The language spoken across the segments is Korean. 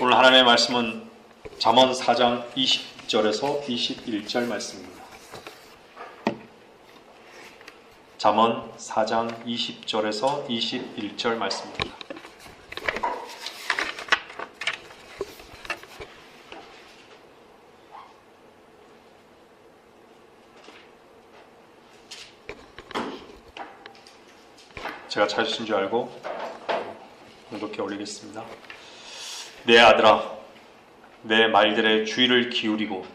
오늘 하나님의 말씀은 잠언 4장 20절에서 21절 말씀입니다. 잠언 4장 20절에서 21절 말씀입니다. 제가 찾으신 줄 알고 공독해 올리겠습니다. 내 아들아, 내 말들의 주의를 기울이고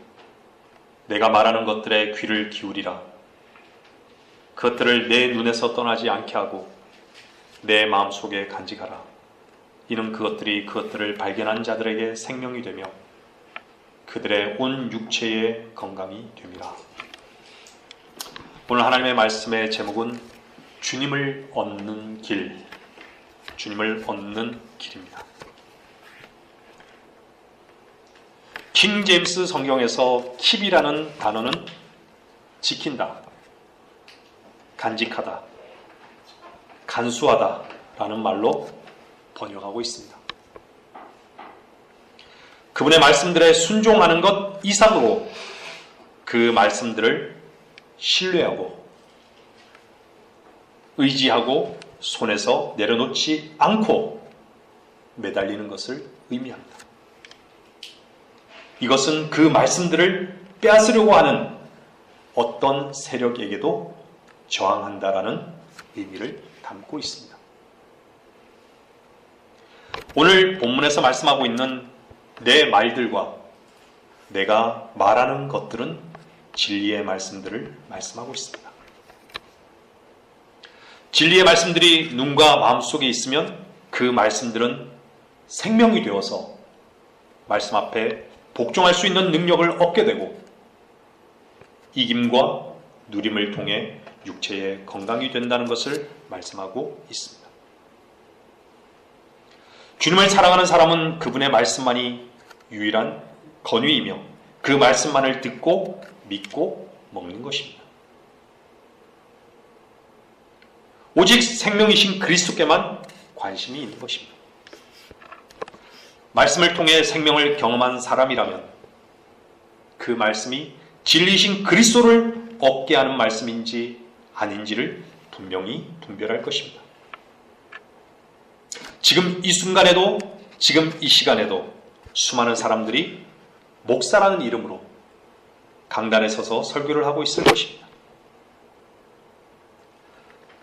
내가 말하는 것들에 귀를 기울이라. 그것들을 내 눈에서 떠나지 않게 하고 내 마음속에 간직하라. 이는 그것들이 그것들을 발견한 자들에게 생명이 되며 그들의 온 육체의 건강이 됨이라. 오늘 하나님의 말씀의 제목은 주님을 얻는 길, 주님을 얻는 길입니다. 킹 제임스 성경에서 킵이라는 단어는 지킨다, 간직하다, 간수하다 라는 말로 번역하고 있습니다. 그분의 말씀들에 순종하는 것 이상으로 그 말씀들을 신뢰하고 의지하고 손에서 내려놓지 않고 매달리는 것을 의미합니다. 이것은 그 말씀들을 빼앗으려고 하는 어떤 세력에게도 저항한다라는 의미를 담고 있습니다. 오늘 본문에서 말씀하고 있는 내 말들과 내가 말하는 것들은 진리의 말씀들을 말씀하고 있습니다. 진리의 말씀들이 눈과 마음속에 있으면 그 말씀들은 생명이 되어서 말씀 앞에 복종할 수 있는 능력을 얻게 되고 이김과 누림을 통해 육체의 건강이 된다는 것을 말씀하고 있습니다. 주님을 사랑하는 사람은 그분의 말씀만이 유일한 권위이며 그 말씀만을 듣고 믿고 먹는 것입니다. 오직 생명이신 그리스도께만 관심이 있는 것입니다. 말씀을 통해 생명을 경험한 사람이라면 그 말씀이 진리이신 그리스도를 얻게 하는 말씀인지 아닌지를 분명히 분별할 것입니다. 지금 이 순간에도, 지금 이 시간에도 수많은 사람들이 목사라는 이름으로 강단에 서서 설교를 하고 있을 것입니다.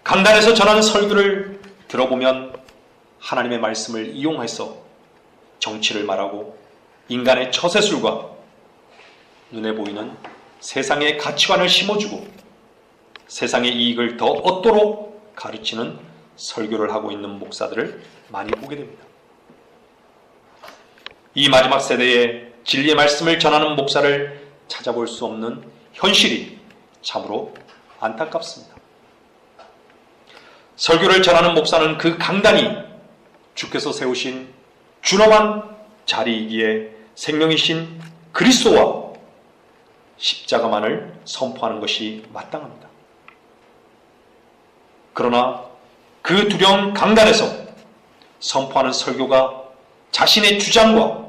강단에서 전하는 설교를 들어보면 하나님의 말씀을 이용해서 정치를 말하고 인간의 처세술과 눈에 보이는 세상의 가치관을 심어주고 세상의 이익을 더 얻도록 가르치는 설교를 하고 있는 목사들을 많이 보게 됩니다. 이 마지막 세대에 진리의 말씀을 전하는 목사를 찾아볼 수 없는 현실이 참으로 안타깝습니다. 설교를 전하는 목사는 그 강단이 주께서 세우신 준엄한 자리이기에 생명이신 그리스도와 십자가만을 선포하는 것이 마땅합니다. 그러나 그 두려운 강단에서 선포하는 설교가 자신의 주장과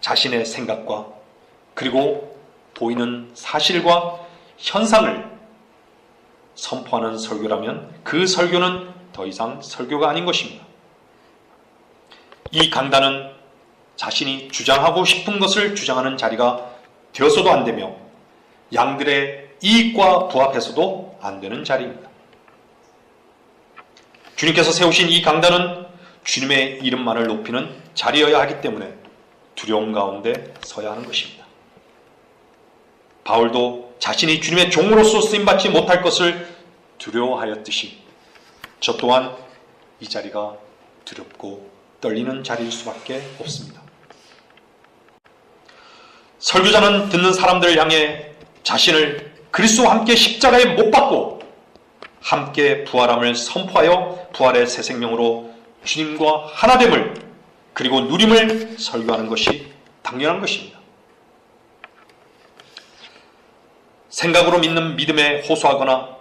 자신의 생각과 그리고 보이는 사실과 현상을 선포하는 설교라면 그 설교는 더 이상 설교가 아닌 것입니다. 이 강단은 자신이 주장하고 싶은 것을 주장하는 자리가 되어서도 안 되며 양들의 이익과 부합해서도 안 되는 자리입니다. 주님께서 세우신 이 강단은 주님의 이름만을 높이는 자리여야 하기 때문에 두려움 가운데 서야 하는 것입니다. 바울도 자신이 주님의 종으로서 쓰임받지 못할 것을 두려워하였듯이 저 또한 이 자리가 두렵고 떨리는 자리일 수밖에 없습니다. 설교자는 듣는 사람들을 향해 자신을 그리스도와 함께 십자가에 못 박고 함께 부활함을 선포하여 부활의 새 생명으로 주님과 하나됨을 그리고 누림을 설교하는 것이 당연한 것입니다. 생각으로 믿는 믿음에 호소하거나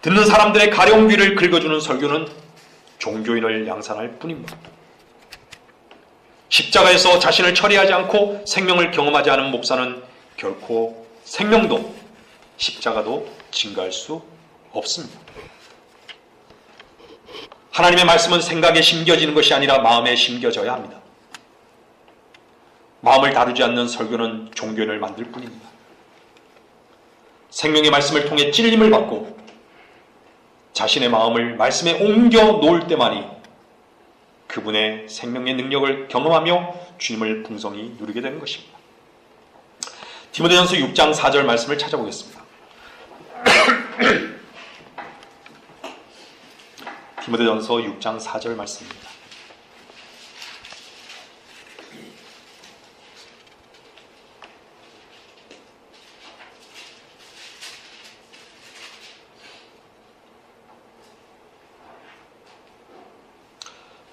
듣는 사람들의 가려운 귀를 긁어주는 설교는 종교인을 양산할 뿐입니다. 십자가에서 자신을 처리하지 않고 생명을 경험하지 않은 목사는 결코 생명도 십자가도 증거할 수 없습니다. 하나님의 말씀은 생각에 심겨지는 것이 아니라 마음에 심겨져야 합니다. 마음을 다루지 않는 설교는 종교인을 만들 뿐입니다. 생명의 말씀을 통해 찔림을 받고 자신의 마음을 말씀에 옮겨 놓을 때만이 그분의 생명의 능력을 경험하며 주님을 풍성히 누리게 되는 것입니다. 디모데전서 6장 4절 말씀을 찾아보겠습니다. 디모데전서 6장 4절 말씀입니다.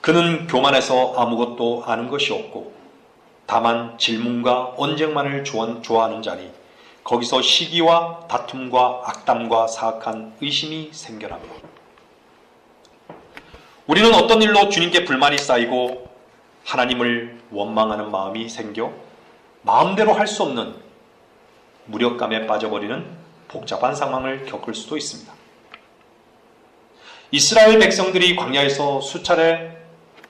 그는 교만해서 아무것도 아는 것이 없고 다만 질문과 언쟁만을 좋아하는 자니 거기서 시기와 다툼과 악담과 사악한 의심이 생겨나며 우리는 어떤 일로 주님께 불만이 쌓이고 하나님을 원망하는 마음이 생겨 마음대로 할 수 없는 무력감에 빠져버리는 복잡한 상황을 겪을 수도 있습니다. 이스라엘 백성들이 광야에서 수차례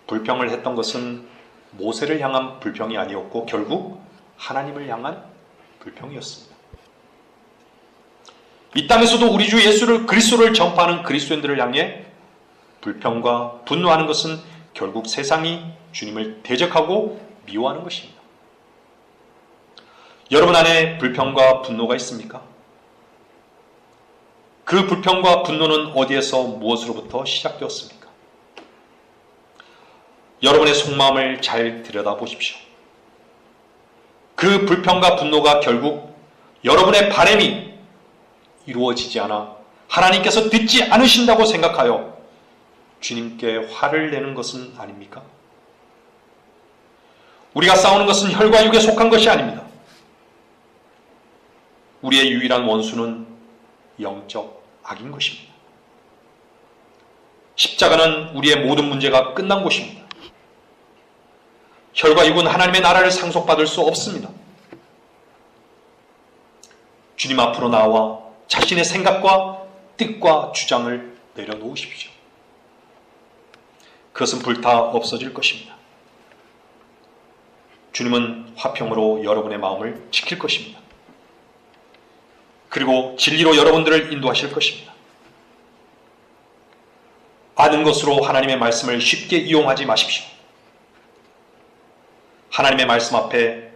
불평을 했던 것은 모세를 향한 불평이 아니었고 결국 하나님을 향한 불평이었습니다. 이 땅에서도 우리 주 예수를 그리스도를 전파하는 그리스도인들을 향해 불평과 분노하는 것은 결국 세상이 주님을 대적하고 미워하는 것입니다. 여러분 안에 불평과 분노가 있습니까? 그 불평과 분노는 어디에서 무엇으로부터 시작되었습니까? 여러분의 속마음을 잘 들여다보십시오. 그 불평과 분노가 결국 여러분의 바람이 이루어지지 않아 하나님께서 듣지 않으신다고 생각하여 주님께 화를 내는 것은 아닙니까? 우리가 싸우는 것은 혈과 육에 속한 것이 아닙니다. 우리의 유일한 원수는 영적 악인 것입니다. 십자가는 우리의 모든 문제가 끝난 곳입니다. 혈과 육은 하나님의 나라를 상속받을 수 없습니다. 주님 앞으로 나와 자신의 생각과 뜻과 주장을 내려놓으십시오. 그것은 불타 없어질 것입니다. 주님은 화평으로 여러분의 마음을 지킬 것입니다. 그리고 진리로 여러분들을 인도하실 것입니다. 아는 것으로 하나님의 말씀을 쉽게 이용하지 마십시오. 하나님의 말씀 앞에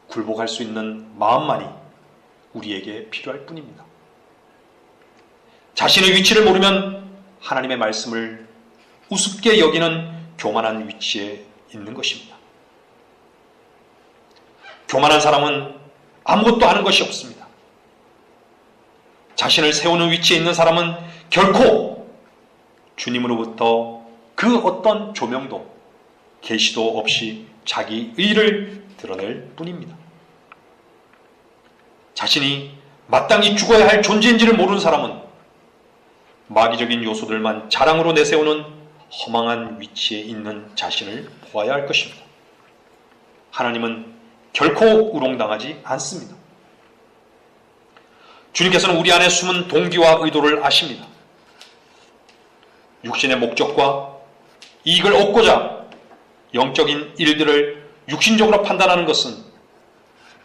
굴복할 수 있는 마음만이 우리에게 필요할 뿐입니다. 자신의 위치를 모르면 하나님의 말씀을 우습게 여기는 교만한 위치에 있는 것입니다. 교만한 사람은 아무것도 아는 것이 없습니다. 자신을 세우는 위치에 있는 사람은 결코 주님으로부터 그 어떤 조명도 계시도 없이 자기 의를 드러낼 뿐입니다. 자신이 마땅히 죽어야 할 존재인지를 모르는 사람은 마귀적인 요소들만 자랑으로 내세우는 허망한 위치에 있는 자신을 보아야 할 것입니다. 하나님은 결코 우롱당하지 않습니다. 주님께서는 우리 안에 숨은 동기와 의도를 아십니다. 육신의 목적과 이익을 얻고자 영적인 일들을 육신적으로 판단하는 것은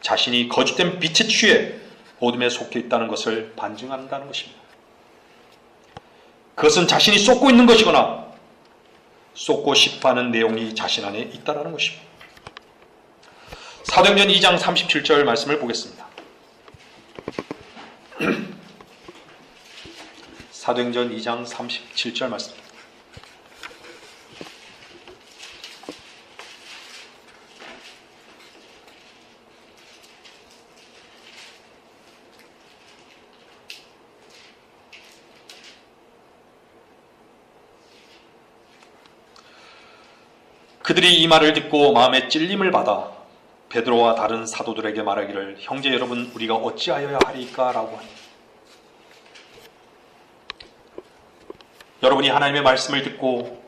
자신이 거짓된 빛에 취해 어둠에 속해 있다는 것을 반증한다는 것입니다. 그것은 자신이 쏟고 있는 것이거나 쏟고 싶어하는 내용이 자신 안에 있다는 것입니다. 사도행전 2장 37절 말씀을 보겠습니다. 사도행전 2장 37절 말씀입니다. 그들이 이 말을 듣고 마음에 찔림을 받아 베드로와 다른 사도들에게 말하기를 형제 여러분 우리가 어찌하여야 하리까 라고 하니 여러분이 하나님의 말씀을 듣고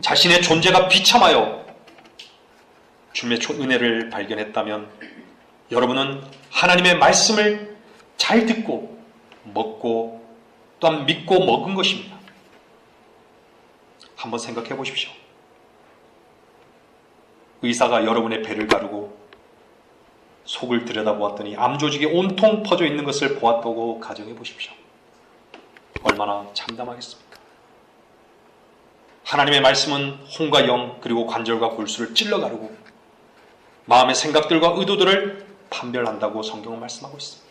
자신의 존재가 비참하여 주님의 은혜를 발견했다면 여러분은 하나님의 말씀을 잘 듣고 먹고 또한 믿고 먹은 것입니다. 한번 생각해 보십시오. 의사가 여러분의 배를 가르고 속을 들여다보았더니 암조직이 온통 퍼져 있는 것을 보았다고 가정해 보십시오. 얼마나 참담하겠습니까? 하나님의 말씀은 혼과 영 그리고 관절과 골수를 찔러 가르고 마음의 생각들과 의도들을 판별한다고 성경은 말씀하고 있습니다.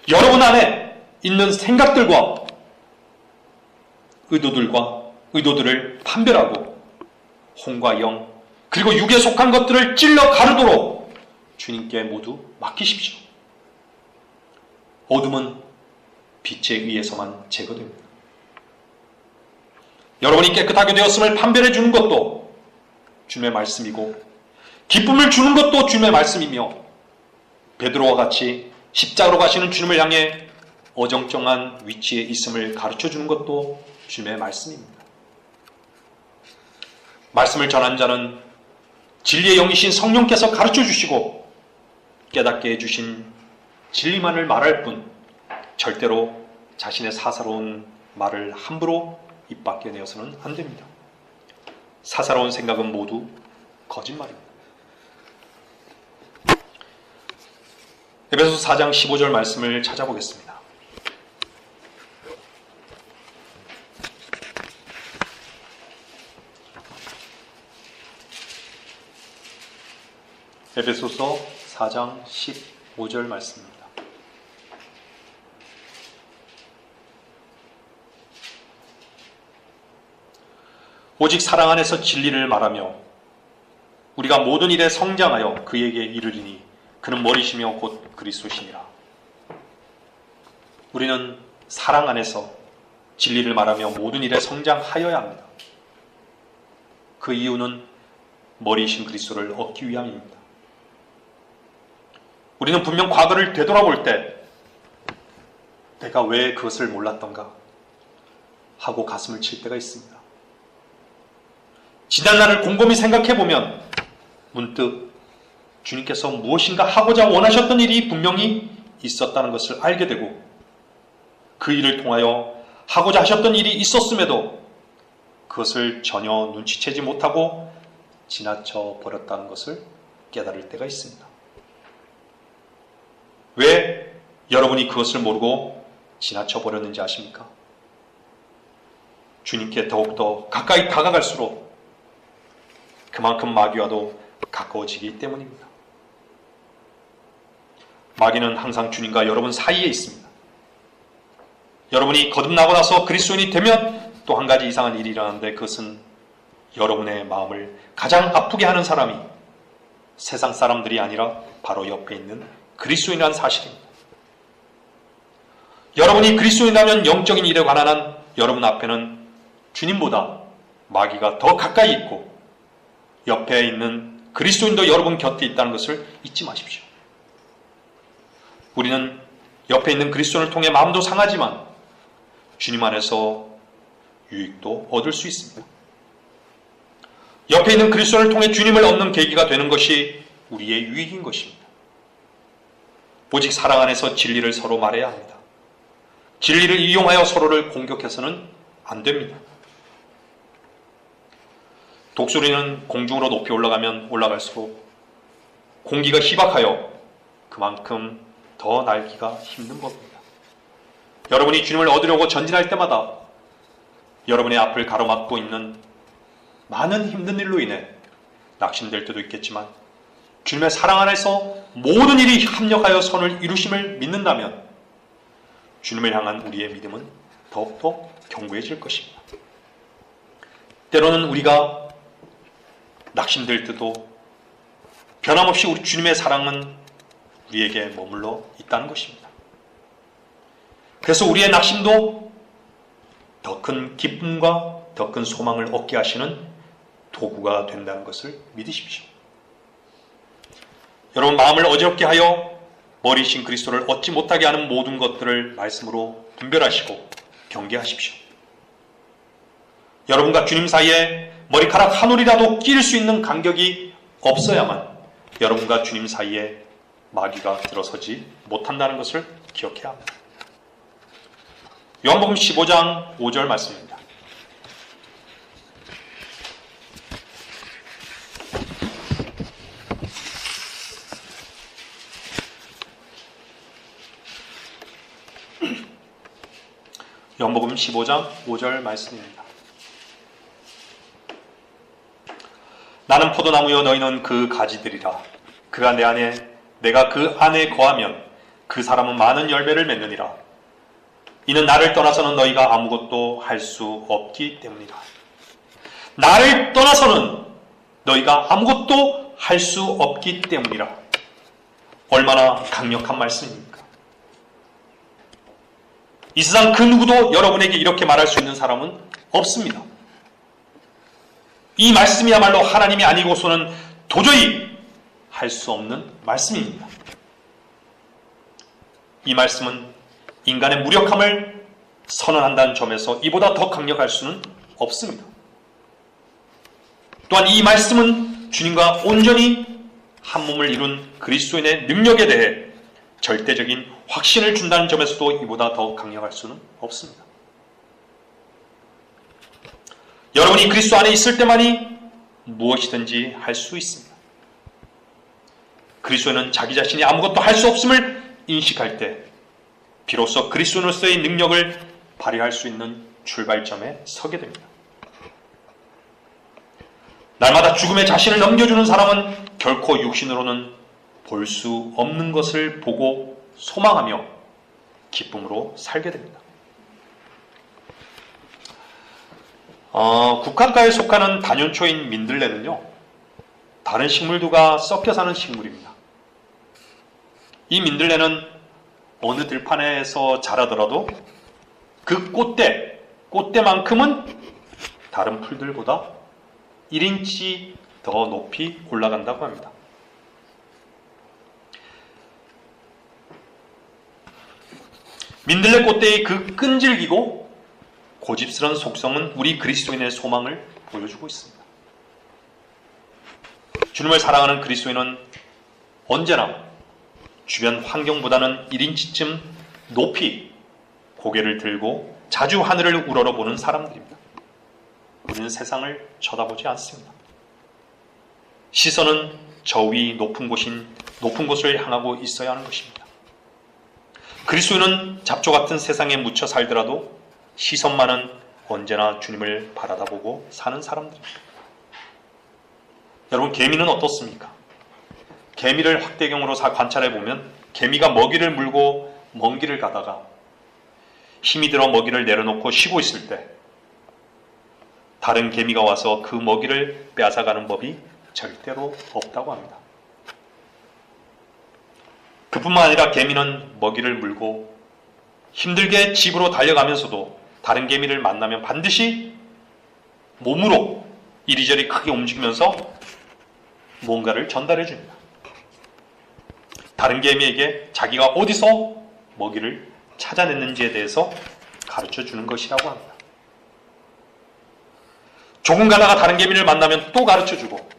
여러분 안에 있는 생각들과 의도들을 판별하고 혼과 영 그리고 육에 속한 것들을 찔러 가르도록 주님께 모두 맡기십시오. 어둠은 빛에 의해서만 제거됩니다. 여러분이 깨끗하게 되었음을 판별해 주는 것도 주님의 말씀이고 기쁨을 주는 것도 주님의 말씀이며 베드로와 같이 십자가로 가시는 주님을 향해 어정쩡한 위치에 있음을 가르쳐 주는 것도 주님의 말씀입니다. 말씀을 전한 자는 진리의 영이신 성령께서 가르쳐 주시고 깨닫게 해주신 진리만을 말할 뿐 절대로 자신의 사사로운 말을 함부로 입 밖에 내어서는 안 됩니다. 사사로운 생각은 모두 거짓말입니다. 에베소서 4장 15절 말씀을 찾아보겠습니다. 에베소서 4장 15절 말씀입니다. 오직 사랑 안에서 진리를 말하며 우리가 모든 일에 성장하여 그에게 이르리니 그는 머리시며 곧 그리스도시니라. 우리는 사랑 안에서 진리를 말하며 모든 일에 성장하여야 합니다. 그 이유는 머리이신 그리스도를 얻기 위함입니다. 우리는 분명 과거를 되돌아볼 때 내가 왜 그것을 몰랐던가 하고 가슴을 칠 때가 있습니다. 지난 날을 곰곰이 생각해보면 문득 주님께서 무엇인가 하고자 원하셨던 일이 분명히 있었다는 것을 알게 되고 그 일을 통하여 하고자 하셨던 일이 있었음에도 그것을 전혀 눈치채지 못하고 지나쳐 버렸다는 것을 깨달을 때가 있습니다. 왜 여러분이 그것을 모르고 지나쳐 버렸는지 아십니까? 주님께 더욱더 가까이 다가갈수록 그만큼 마귀와도 가까워지기 때문입니다. 마귀는 항상 주님과 여러분 사이에 있습니다. 여러분이 거듭나고 나서 그리스도인이 되면 또 한 가지 이상한 일이 일어나는데 그것은 여러분의 마음을 가장 아프게 하는 사람이 세상 사람들이 아니라 바로 옆에 있는 그리스도인이라는 사실입니다. 여러분이 그리스도인이라면 영적인 일에 관한 한 여러분 앞에는 주님보다 마귀가 더 가까이 있고 옆에 있는 그리스도인도 여러분 곁에 있다는 것을 잊지 마십시오. 우리는 옆에 있는 그리스도인을 통해 마음도 상하지만 주님 안에서 유익도 얻을 수 있습니다. 옆에 있는 그리스도인을 통해 주님을 얻는 계기가 되는 것이 우리의 유익인 것입니다. 오직 사랑 안에서 진리를 서로 말해야 합니다. 진리를 이용하여 서로를 공격해서는 안 됩니다. 독수리는 공중으로 높이 올라가면 올라갈수록 공기가 희박하여 그만큼 더 날기가 힘든 법입니다. 여러분이 주님을 얻으려고 전진할 때마다 여러분의 앞을 가로막고 있는 많은 힘든 일로 인해 낙심될 때도 있겠지만 주님의 사랑 안에서 모든 일이 합력하여 선을 이루심을 믿는다면 주님을 향한 우리의 믿음은 더욱더 견고해질 것입니다. 때로는 우리가 낙심될 때도 변함없이 우리 주님의 사랑은 우리에게 머물러 있다는 것입니다. 그래서 우리의 낙심도 더 큰 기쁨과 더 큰 소망을 얻게 하시는 도구가 된다는 것을 믿으십시오. 여러분 마음을 어지럽게 하여 머리이신 그리스도를 얻지 못하게 하는 모든 것들을 말씀으로 분별하시고 경계하십시오. 여러분과 주님 사이에 머리카락 한 올이라도 끼일 수 있는 간격이 없어야만 여러분과 주님 사이에 마귀가 들어서지 못한다는 것을 기억해야 합니다. 요한복음 15장 5절 말씀입니다. 요한복음 15장 5절 말씀입니다. 나는 포도나무요 너희는 그 가지들이라. 그가 내 안에 내가 그 안에 거하면 그 사람은 많은 열매를 맺느니라. 이는 나를 떠나서는 너희가 아무것도 할 수 없기 때문이라. 나를 떠나서는 너희가 아무것도 할 수 없기 때문이라. 얼마나 강력한 말씀입니까? 이 세상 그 누구도 여러분에게 이렇게 말할 수 있는 사람은 없습니다. 이 말씀이야말로 하나님이 아니고서는 도저히 할 수 없는 말씀입니다. 이 말씀은 인간의 무력함을 선언한다는 점에서 이보다 더 강력할 수는 없습니다. 또한 이 말씀은 주님과 온전히 한 몸을 이룬 그리스도인의 능력에 대해 절대적인 확신을 준다는 점에서도 이보다 더 강력할 수는 없습니다. 여러분이 그리스도 안에 있을 때만이 무엇이든지 할 수 있습니다. 그리스도인은 자기 자신이 아무것도 할 수 없음을 인식할 때 비로소 그리스도인으로서의 능력을 발휘할 수 있는 출발점에 서게 됩니다. 날마다 죽음의 자신을 넘겨주는 사람은 결코 육신으로는 볼 수 없는 것을 보고 소망하며 기쁨으로 살게 됩니다. 국화과에 속하는 단연초인 민들레는요, 다른 식물들과 섞여 사는 식물입니다. 이 민들레는 어느 들판에서 자라더라도 그 꽃대만큼은 다른 풀들보다 1인치 더 높이 올라간다고 합니다. 민들레 꽃대의 그 끈질기고 고집스러운 속성은 우리 그리스도인의 소망을 보여주고 있습니다. 주님을 사랑하는 그리스도인은 언제나 주변 환경보다는 1인치쯤 높이 고개를 들고 자주 하늘을 우러러보는 사람들입니다. 우리는 세상을 쳐다보지 않습니다. 시선은 저 위 높은 곳을 향하고 있어야 하는 것입니다. 그리스도인은 잡초 같은 세상에 묻혀 살더라도 시선만은 언제나 주님을 바라다보고 사는 사람들입니다. 여러분, 개미는 어떻습니까? 개미를 확대경으로 관찰해 보면 개미가 먹이를 물고 먼 길을 가다가 힘이 들어 먹이를 내려놓고 쉬고 있을 때 다른 개미가 와서 그 먹이를 빼앗아가는 법이 절대로 없다고 합니다. 그뿐만 아니라 개미는 먹이를 물고 힘들게 집으로 달려가면서도 다른 개미를 만나면 반드시 몸으로 이리저리 크게 움직이면서 뭔가를 전달해 줍니다. 다른 개미에게 자기가 어디서 먹이를 찾아냈는지에 대해서 가르쳐 주는 것이라고 합니다. 조금 가다가 다른 개미를 만나면 또 가르쳐 주고,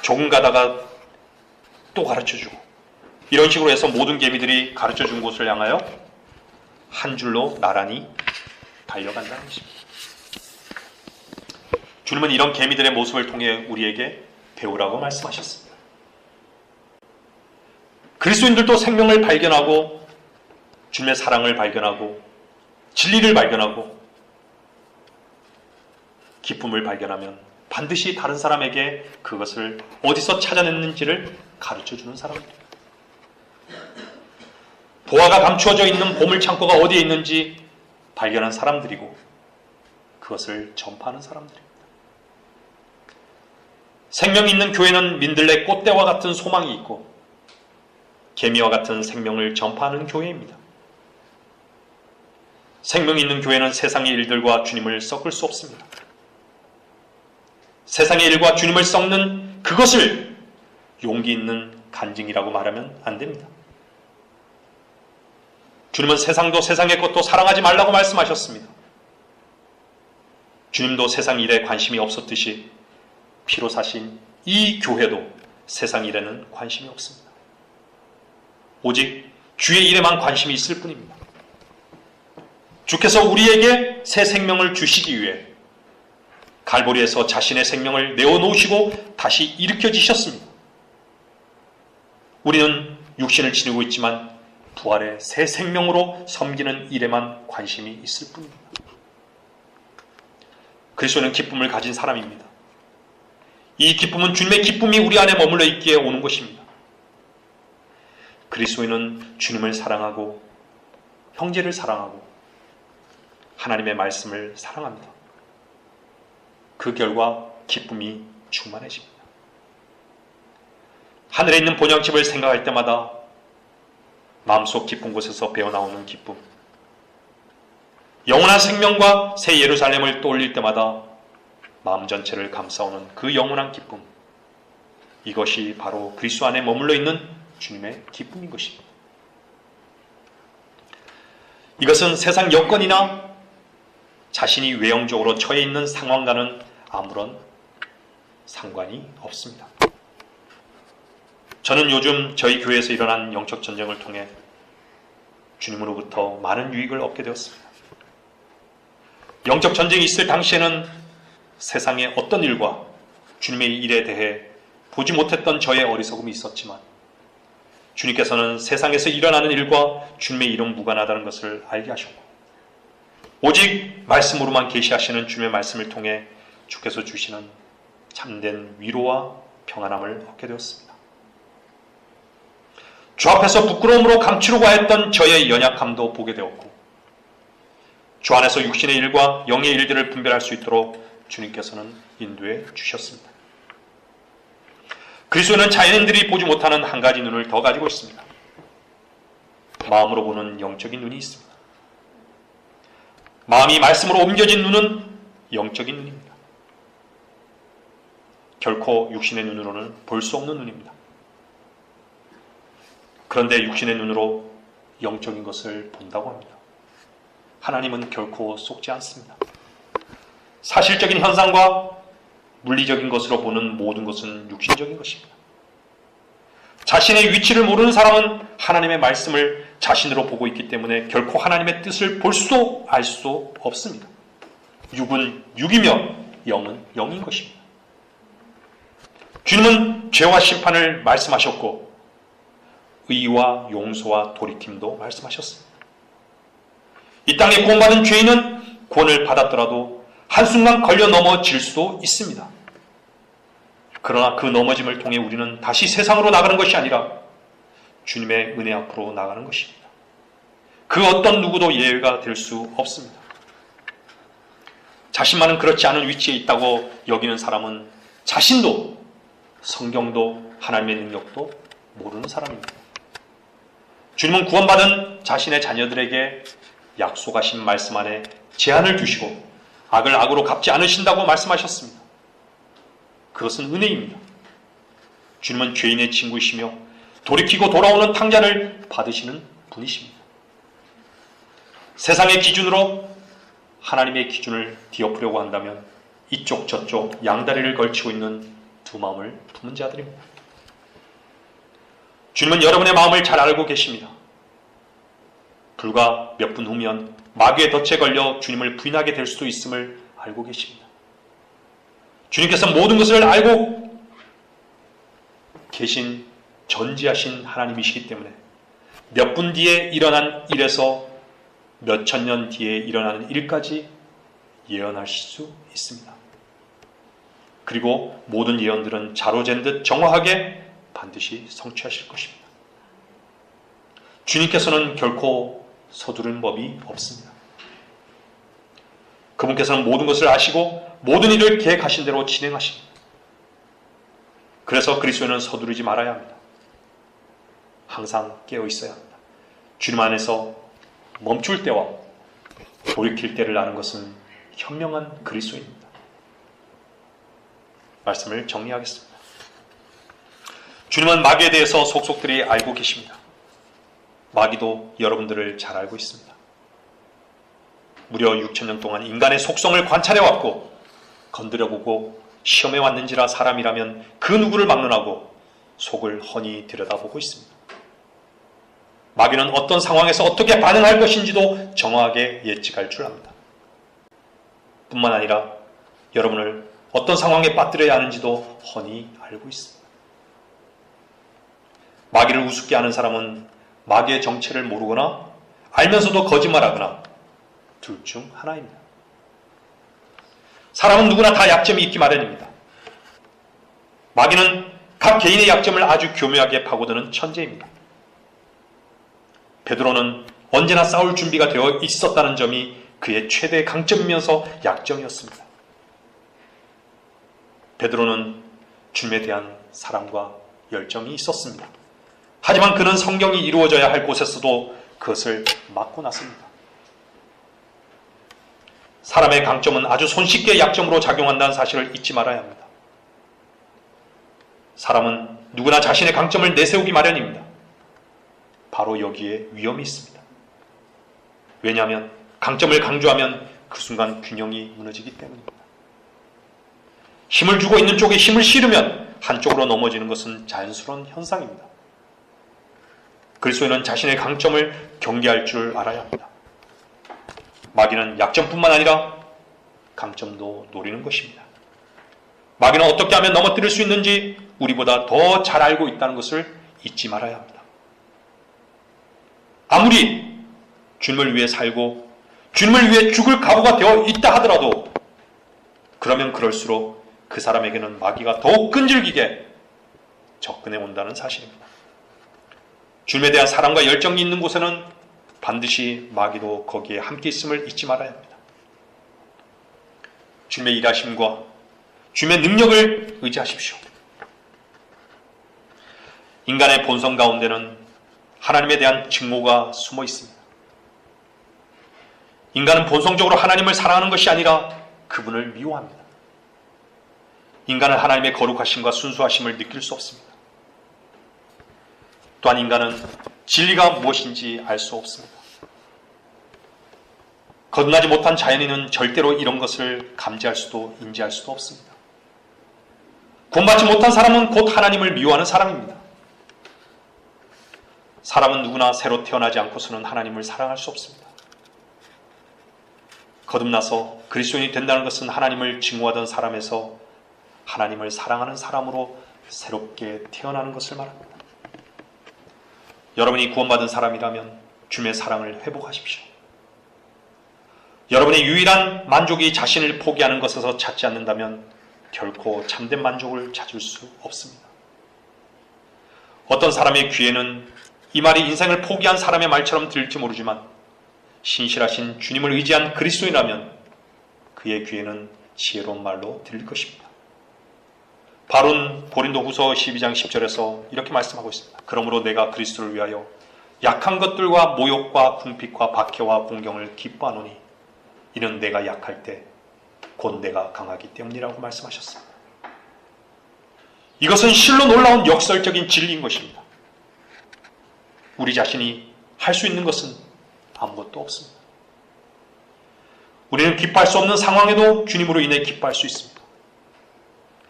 조금 가다가 또 가르쳐 주고, 이런 식으로 해서 모든 개미들이 가르쳐 준 곳을 향하여 한 줄로 나란히 달려간다는 것입니다. 주님은 이런 개미들의 모습을 통해 우리에게 배우라고 말씀하셨습니다. 그리스도인들도 생명을 발견하고 주님의 사랑을 발견하고 진리를 발견하고 기쁨을 발견하면 반드시 다른 사람에게 그것을 어디서 찾아냈는지를 가르쳐주는 사람입니다. 보화가 감추어져 있는 보물창고가 어디에 있는지 발견한 사람들이고 그것을 전파하는 사람들입니다. 생명이 있는 교회는 민들레 꽃대와 같은 소망이 있고 개미와 같은 생명을 전파하는 교회입니다. 생명이 있는 교회는 세상의 일들과 주님을 섞을 수 없습니다. 세상의 일과 주님을 섞는 그것을 용기 있는 간증이라고 말하면 안 됩니다. 주님은 세상도 세상의 것도 사랑하지 말라고 말씀하셨습니다. 주님도 세상 일에 관심이 없었듯이 피로 사신 이 교회도 세상 일에는 관심이 없습니다. 오직 주의 일에만 관심이 있을 뿐입니다. 주께서 우리에게 새 생명을 주시기 위해 갈보리에서 자신의 생명을 내어놓으시고 다시 일으켜지셨습니다. 우리는 육신을 지니고 있지만 부활의 새 생명으로 섬기는 일에만 관심이 있을 뿐입니다. 그리스도는 기쁨을 가진 사람입니다. 이 기쁨은 주님의 기쁨이 우리 안에 머물러 있기에 오는 것입니다. 그리스도인은 주님을 사랑하고 형제를 사랑하고 하나님의 말씀을 사랑합니다. 그 결과 기쁨이 충만해집니다. 하늘에 있는 본향집을 생각할 때마다 마음속 깊은 곳에서 배어나오는 기쁨, 영원한 생명과 새 예루살렘을 떠올릴 때마다 마음 전체를 감싸오는 그 영원한 기쁨, 이것이 바로 그리스도 안에 머물러 있는 주님의 기쁨인 것입니다. 이것은 세상 여건이나 자신이 외형적으로 처해 있는 상황과는 아무런 상관이 없습니다. 저는 요즘 저희 교회에서 일어난 영적 전쟁을 통해 주님으로부터 많은 유익을 얻게 되었습니다. 영적 전쟁이 있을 당시에는 세상의 어떤 일과 주님의 일에 대해 보지 못했던 저의 어리석음이 있었지만 주님께서는 세상에서 일어나는 일과 주님의 일은 무관하다는 것을 알게 하셨고 오직 말씀으로만 계시하시는 주님의 말씀을 통해 주께서 주시는 참된 위로와 평안함을 얻게 되었습니다. 주 앞에서 부끄러움으로 감추려고 했던 저의 연약함도 보게 되었고 주 안에서 육신의 일과 영의 일들을 분별할 수 있도록 주님께서는 인도해 주셨습니다. 그리스도는 자연인들이 보지 못하는 한 가지 눈을 더 가지고 있습니다. 마음으로 보는 영적인 눈이 있습니다. 마음이 말씀으로 옮겨진 눈은 영적인 눈입니다. 결코 육신의 눈으로는 볼 수 없는 눈입니다. 그런데 육신의 눈으로 영적인 것을 본다고 합니다. 하나님은 결코 속지 않습니다. 사실적인 현상과 물리적인 것으로 보는 모든 것은 육신적인 것입니다. 자신의 위치를 모르는 사람은 하나님의 말씀을 자신으로 보고 있기 때문에 결코 하나님의 뜻을 볼 수도 알 수도 없습니다. 육은 육이며 영은 영인 것입니다. 주님은 죄와 심판을 말씀하셨고 의와 용서와 돌이킴도 말씀하셨습니다. 이 땅에 구원받은 죄인은 구원을 받았더라도 한순간 걸려 넘어질 수도 있습니다. 그러나 그 넘어짐을 통해 우리는 다시 세상으로 나가는 것이 아니라 주님의 은혜 앞으로 나가는 것입니다. 그 어떤 누구도 예외가 될 수 없습니다. 자신만은 그렇지 않은 위치에 있다고 여기는 사람은 자신도 성경도 하나님의 능력도 모르는 사람입니다. 주님은 구원받은 자신의 자녀들에게 약속하신 말씀 안에 제한을 두시고 악을 악으로 갚지 않으신다고 말씀하셨습니다. 그것은 은혜입니다. 주님은 죄인의 친구이시며 돌이키고 돌아오는 탕자를 받으시는 분이십니다. 세상의 기준으로 하나님의 기준을 뒤엎으려고 한다면 이쪽 저쪽 양다리를 걸치고 있는 두 마음을 품은 자들입니다. 주님은 여러분의 마음을 잘 알고 계십니다. 불과 몇 분 후면 마귀의 덫에 걸려 주님을 부인하게 될 수도 있음을 알고 계십니다. 주님께서 모든 것을 알고 계신 전지하신 하나님이시기 때문에 몇 분 뒤에 일어난 일에서 몇 천 년 뒤에 일어나는 일까지 예언하실 수 있습니다. 그리고 모든 예언들은 자로잰 듯 정확하게 반드시 성취하실 것입니다. 주님께서는 결코 서두르는 법이 없습니다. 그분께서는 모든 것을 아시고 모든 일을 계획하신 대로 진행하십니다. 그래서 그리스도인은 서두르지 말아야 합니다. 항상 깨어 있어야 합니다. 주님 안에서 멈출 때와 돌이킬 때를 아는 것은 현명한 그리스도입니다. 말씀을 정리하겠습니다. 주님은 마귀에 대해서 속속들이 알고 계십니다. 마귀도 여러분들을 잘 알고 있습니다. 무려 6,000년 동안 인간의 속성을 관찰해왔고 건드려보고 시험해왔는지라 사람이라면 그 누구를 막론하고 속을 훤히 들여다보고 있습니다. 마귀는 어떤 상황에서 어떻게 반응할 것인지도 정확하게 예측할 줄 압니다. 뿐만 아니라 여러분을 어떤 상황에 빠뜨려야 하는지도 훤히 알고 있습니다. 마귀를 우습게 아는 사람은 마귀의 정체를 모르거나 알면서도 거짓말하거나 둘 중 하나입니다. 사람은 누구나 다 약점이 있기 마련입니다. 마귀는 각 개인의 약점을 아주 교묘하게 파고드는 천재입니다. 베드로는 언제나 싸울 준비가 되어 있었다는 점이 그의 최대의 강점이면서 약점이었습니다. 베드로는 주님에 대한 사랑과 열정이 있었습니다. 하지만 그는 성경이 이루어져야 할 곳에서도 그것을 막고 났습니다. 사람의 강점은 아주 손쉽게 약점으로 작용한다는 사실을 잊지 말아야 합니다. 사람은 누구나 자신의 강점을 내세우기 마련입니다. 바로 여기에 위험이 있습니다. 왜냐하면 강점을 강조하면 그 순간 균형이 무너지기 때문입니다. 힘을 주고 있는 쪽에 힘을 실으면 한쪽으로 넘어지는 것은 자연스러운 현상입니다. 그리스도인은 자신의 강점을 경계할 줄 알아야 합니다. 마귀는 약점뿐만 아니라 강점도 노리는 것입니다. 마귀는 어떻게 하면 넘어뜨릴 수 있는지 우리보다 더 잘 알고 있다는 것을 잊지 말아야 합니다. 아무리 주님을 위해 살고 주님을 위해 죽을 각오가 되어 있다 하더라도 그러면 그럴수록 그 사람에게는 마귀가 더욱 끈질기게 접근해 온다는 사실입니다. 주님에 대한 사랑과 열정이 있는 곳에는 반드시 마귀도 거기에 함께 있음을 잊지 말아야 합니다. 주님의 일하심과 주님의 능력을 의지하십시오. 인간의 본성 가운데는 하나님에 대한 증오가 숨어 있습니다. 인간은 본성적으로 하나님을 사랑하는 것이 아니라 그분을 미워합니다. 인간은 하나님의 거룩하심과 순수하심을 느낄 수 없습니다. 또한 인간은 진리가 무엇인지 알 수 없습니다. 거듭나지 못한 자연인은 절대로 이런 것을 감지할 수도 인지할 수도 없습니다. 구원받지 못한 사람은 곧 하나님을 미워하는 사람입니다. 사람은 누구나 새로 태어나지 않고서는 하나님을 사랑할 수 없습니다. 거듭나서 그리스도인이 된다는 것은 하나님을 증오하던 사람에서 하나님을 사랑하는 사람으로 새롭게 태어나는 것을 말합니다. 여러분이 구원받은 사람이라면 주님의 사랑을 회복하십시오. 여러분의 유일한 만족이 자신을 포기하는 것에서 찾지 않는다면 결코 참된 만족을 찾을 수 없습니다. 어떤 사람의 귀에는 이 말이 인생을 포기한 사람의 말처럼 들릴지 모르지만 신실하신 주님을 의지한 그리스도인이라면 그의 귀에는 지혜로운 말로 들릴 것입니다. 바울은 고린도후서 12장 10절에서 이렇게 말씀하고 있습니다. 그러므로 내가 그리스도를 위하여 약한 것들과 모욕과 궁핍과 박해와 공경을 기뻐하노니 이는 내가 약할 때 곧 내가 강하기 때문이라고 말씀하셨습니다. 이것은 실로 놀라운 역설적인 진리인 것입니다. 우리 자신이 할 수 있는 것은 아무것도 없습니다. 우리는 기뻐할 수 없는 상황에도 주님으로 인해 기뻐할 수 있습니다.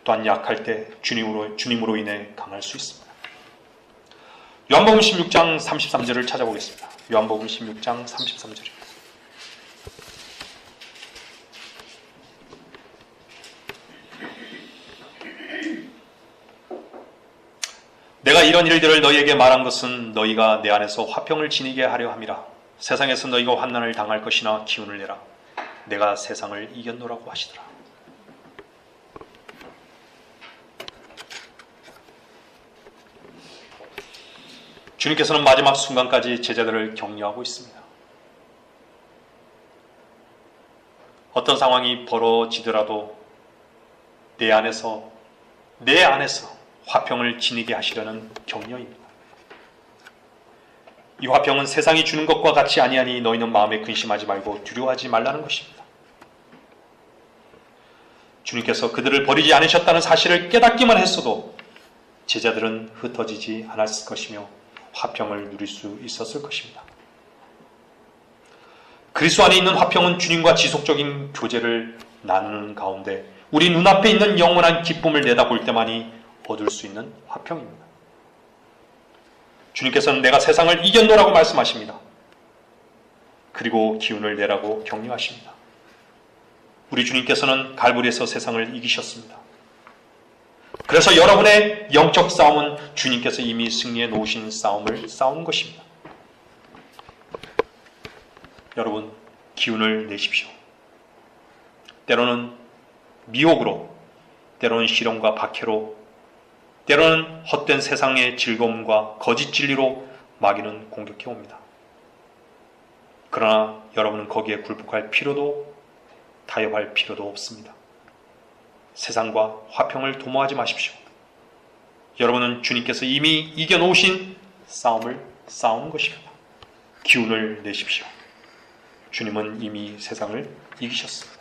또한 약할 때 주님으로 인해 강할 수 있습니다. 요한복음 16장 33절을 찾아보겠습니다. 요한복음 16장 33절입니다. 내가 이런 일들을 너희에게 말한 것은 너희가 내 안에서 화평을 지니게 하려 함이라. 세상에서 너희가 환난을 당할 것이나 기운을 내라. 내가 세상을 이겼노라고 하시더라. 주님께서는 마지막 순간까지 제자들을 격려하고 있습니다. 어떤 상황이 벌어지더라도 내 안에서 화평을 지니게 하시려는 격려입니다. 이 화평은 세상이 주는 것과 같이 아니하니 너희는 마음에 근심하지 말고 두려워하지 말라는 것입니다. 주님께서 그들을 버리지 않으셨다는 사실을 깨닫기만 했어도 제자들은 흩어지지 않았을 것이며 화평을 누릴 수 있었을 것입니다. 그리스도 안에 있는 화평은 주님과 지속적인 교제를 나누는 가운데 우리 눈앞에 있는 영원한 기쁨을 내다볼 때만이 얻을 수 있는 화평입니다. 주님께서는 내가 세상을 이겼노라고 말씀하십니다. 그리고 기운을 내라고 격려하십니다. 우리 주님께서는 갈보리에서 세상을 이기셨습니다. 그래서 여러분의 영적 싸움은 주님께서 이미 승리해 놓으신 싸움을 싸우는 것입니다. 여러분, 기운을 내십시오. 때로는 미혹으로, 때로는 시련과 박해로, 때로는 헛된 세상의 즐거움과 거짓 진리로 마귀는 공격해 옵니다. 그러나 여러분은 거기에 굴복할 필요도 타협할 필요도 없습니다. 세상과 화평을 도모하지 마십시오. 여러분은 주님께서 이미 이겨놓으신 싸움을 싸우는 것입니다. 기운을 내십시오. 주님은 이미 세상을 이기셨습니다.